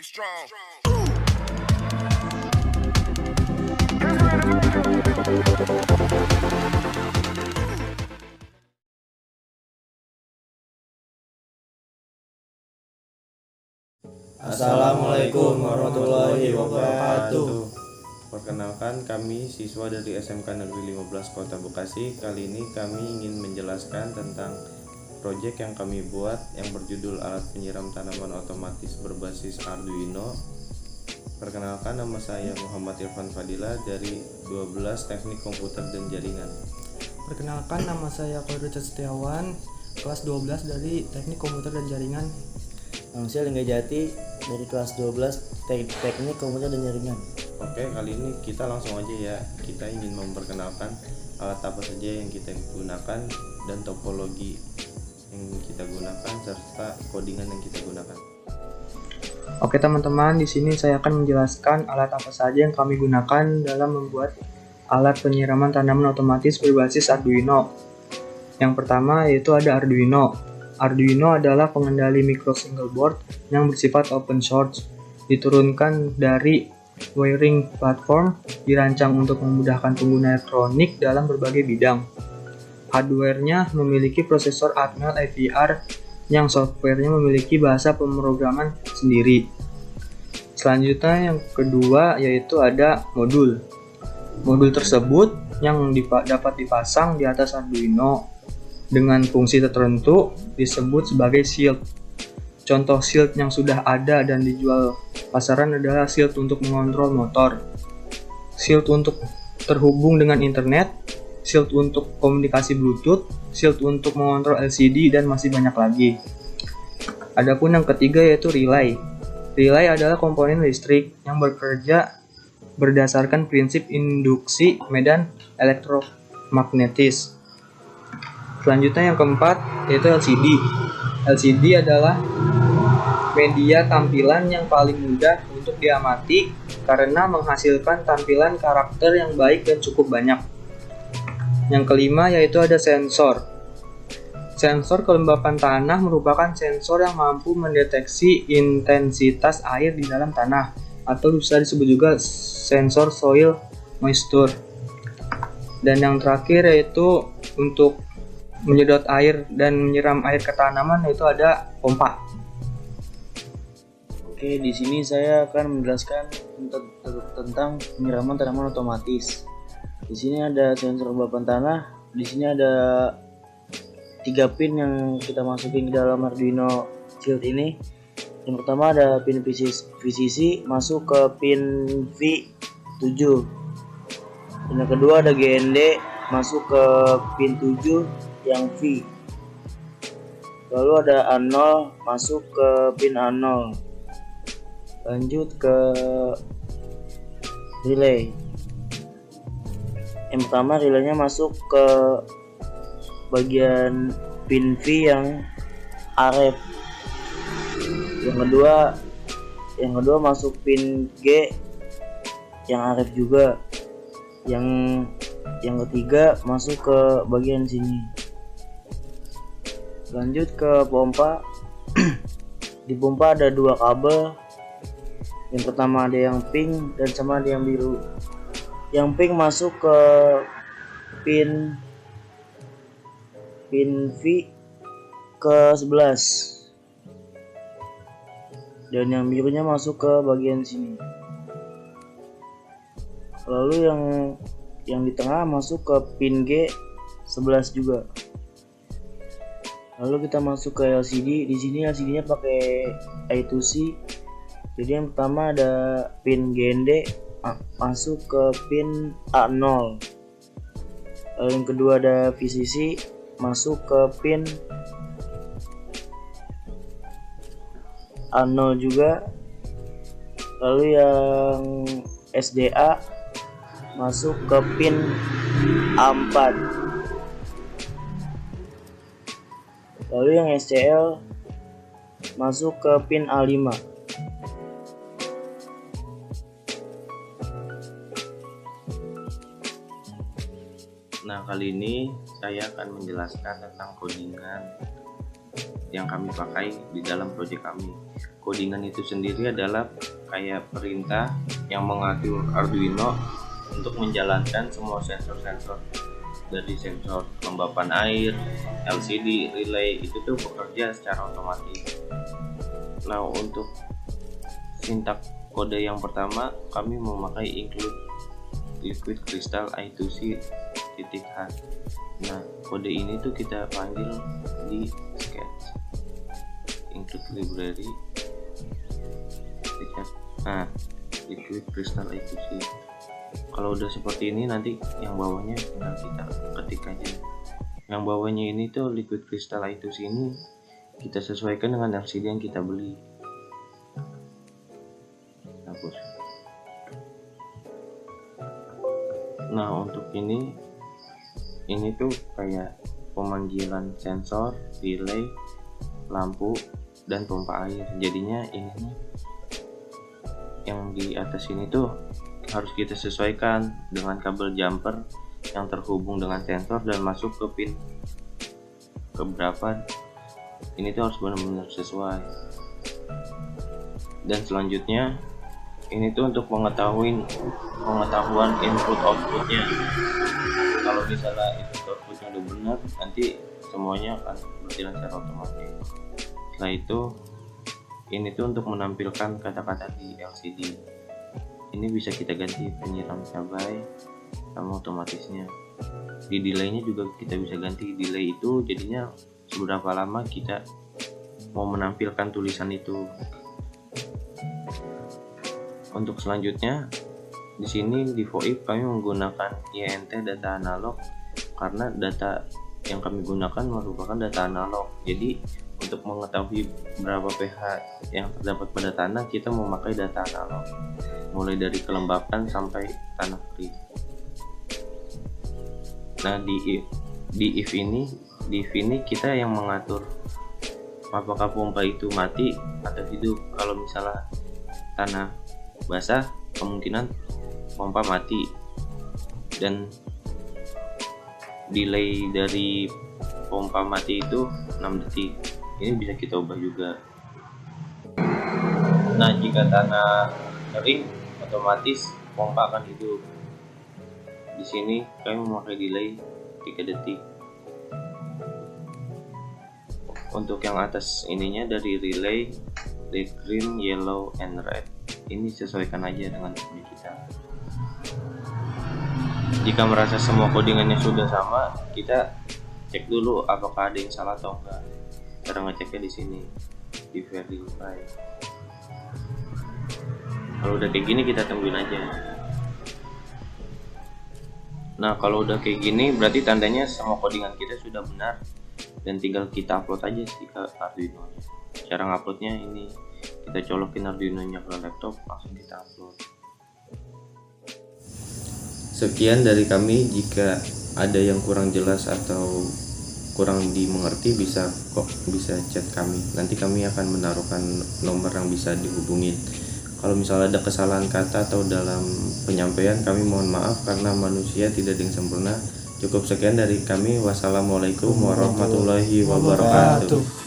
strong. Assalamualaikum warahmatullahi wabarakatuh. Perkenalkan, kami siswa dari SMK Negeri 15 Kota Bekasi. Kali ini kami ingin menjelaskan tentang proyek yang kami buat yang berjudul alat penyiram tanaman otomatis berbasis Arduino. Perkenalkan, nama saya Muhammad Irfan Fadila dari 12 Teknik Komputer dan Jaringan. Perkenalkan, nama saya Kodro Setiawan, kelas 12 dari Teknik Komputer dan Jaringan. Nama saya Lingga Jati dari kelas 12 Teknik Komputer dan Jaringan. Oke, kali ini kita langsung aja ya. Kita ingin memperkenalkan alat apa saja yang kita gunakan dan topologi yang kita gunakan serta codingan yang kita gunakan. Oke teman-teman, di sini saya akan menjelaskan alat apa saja yang kami gunakan dalam membuat alat penyiraman tanaman otomatis berbasis Arduino. Yang pertama yaitu ada Arduino. Arduino adalah pengendali micro single board yang bersifat open source, diturunkan dari wiring platform, dirancang untuk memudahkan pengguna elektronik dalam berbagai bidang. Hardware-nya memiliki prosesor Atmel AVR yang software-nya memiliki bahasa pemrograman sendiri. Selanjutnya yang kedua yaitu ada modul. Modul tersebut yang dapat dipasang di atas Arduino dengan fungsi tertentu disebut sebagai shield. Contoh shield yang sudah ada dan dijual pasaran adalah shield untuk mengontrol motor, shield untuk terhubung dengan internet, shield untuk komunikasi Bluetooth, shield untuk mengontrol LCD, dan masih banyak lagi. Adapun yang ketiga yaitu relay. Relay adalah komponen listrik yang bekerja berdasarkan prinsip induksi medan elektromagnetis. Selanjutnya yang keempat yaitu LCD. LCD adalah media tampilan yang paling mudah untuk diamati karena menghasilkan tampilan karakter yang baik dan cukup banyak. Yang kelima yaitu ada sensor. Sensor kelembapan tanah merupakan sensor yang mampu mendeteksi intensitas air di dalam tanah atau bisa disebut juga sensor soil moisture. Dan yang terakhir yaitu untuk menyedot air dan menyiram air ke tanaman yaitu ada pompa. Oke, di sini saya akan menjelaskan tentang penyiraman tanaman otomatis. Di sini ada sensor kelembapan tanah. Di sini ada 3 pin yang kita masukin ke dalam Arduino Shield ini. Yang pertama ada pin VCC masuk ke pin V7. Dan yang kedua ada GND masuk ke pin 7 yang V. Lalu ada A0 masuk ke pin A0. Lanjut ke relay. Yang pertama relaynya masuk ke bagian pin V yang RF. Yang kedua masuk pin G yang RF juga. Yang ketiga masuk ke bagian sini. Lanjut ke pompa. Di pompa ada 2 kabel. Yang pertama ada yang pink dan sama ada yang biru. Yang pink masuk ke pin V ke 11 dan yang birunya masuk ke bagian sini. Lalu yang di tengah masuk ke pin G 11 juga. Lalu kita masuk ke LCD. Di sini LCD-nya pakai I2C. Jadi yang pertama ada pin GND masuk ke pin A0. Lalu yang kedua ada VCC masuk ke pin A0 juga. Lalu yang SDA masuk ke pin A4. Lalu yang SCL masuk ke pin A5. Nah, kali ini saya akan menjelaskan tentang codingan yang kami pakai di dalam proyek kami. Codingan itu sendiri adalah kayak perintah yang mengatur Arduino untuk menjalankan semua sensor-sensor, dari sensor kelembapan air, LCD, relay, itu tuh bekerja secara otomatis. Nah, untuk sintak kode yang pertama kami memakai include liquid crystal I2C .h. Nah, kode ini tuh kita panggil di sketch include library nah liquid crystal I2C. Kalau udah seperti ini, nanti yang bawahnya tinggal kita ketik aja. Yang bawahnya ini tuh liquid crystal I2C ini kita sesuaikan dengan LCD yang kita beli. Hapus. Nah, untuk ini tuh kayak pemanggilan sensor, relay, lampu, dan pompa air. Jadinya ini yang di atas ini tuh harus kita sesuaikan dengan kabel jumper yang terhubung dengan sensor dan masuk ke pin keberapa. Ini tuh harus benar-benar sesuai. Dan selanjutnya ini tuh untuk pengetahuan input outputnya. Kalau misalnya input outputnya udah benar, nanti semuanya akan berjalan secara otomatis. Setelah itu ini tuh untuk menampilkan kata-kata di LCD. Ini bisa kita ganti penyiram cabai sama otomatisnya. Di delaynya juga kita bisa ganti delay itu, jadinya seberapa lama kita mau menampilkan tulisan itu. Untuk selanjutnya di sini di VoIP kami menggunakan INT data analog karena data yang kami gunakan merupakan data analog. Jadi untuk mengetahui berapa pH yang terdapat pada tanah, kita memakai data analog, mulai dari kelembapan sampai tanah kering. Nah, di if ini kita yang mengatur apakah pompa itu mati atau hidup. Kalau misalnya tanah basah, kemungkinan pompa mati, dan delay dari pompa mati itu 6 detik. Ini bisa kita ubah juga. Nah, jika tanah kering, otomatis pompa akan hidup. Di sini kami memakai delay 3 detik. Untuk yang atas ininya dari relay, red, green, yellow, and red. Ini sesuaikan aja dengan kode kita. Jika merasa semua codingannya sudah sama, kita cek dulu apakah ada yang salah atau enggak. Cara ngeceknya di sini, di verify. Kalau udah kayak gini kita tungguin aja. Nah, kalau udah kayak gini berarti tandanya semua codingan kita sudah benar dan tinggal kita upload aja sih ke Arduino. Cara nguploadnya ini, kita colokin Arduino-nya ke laptop, langsung kita upload. Sekian dari kami. Jika ada yang kurang jelas atau kurang dimengerti, bisa chat kami. Nanti kami akan menaruhkan nomor yang bisa dihubungin. Kalau misalnya ada kesalahan kata atau dalam penyampaian, kami mohon maaf karena manusia tidak ada yang sempurna. Cukup sekian dari kami. Wassalamualaikum warahmatullahi wabarakatuh.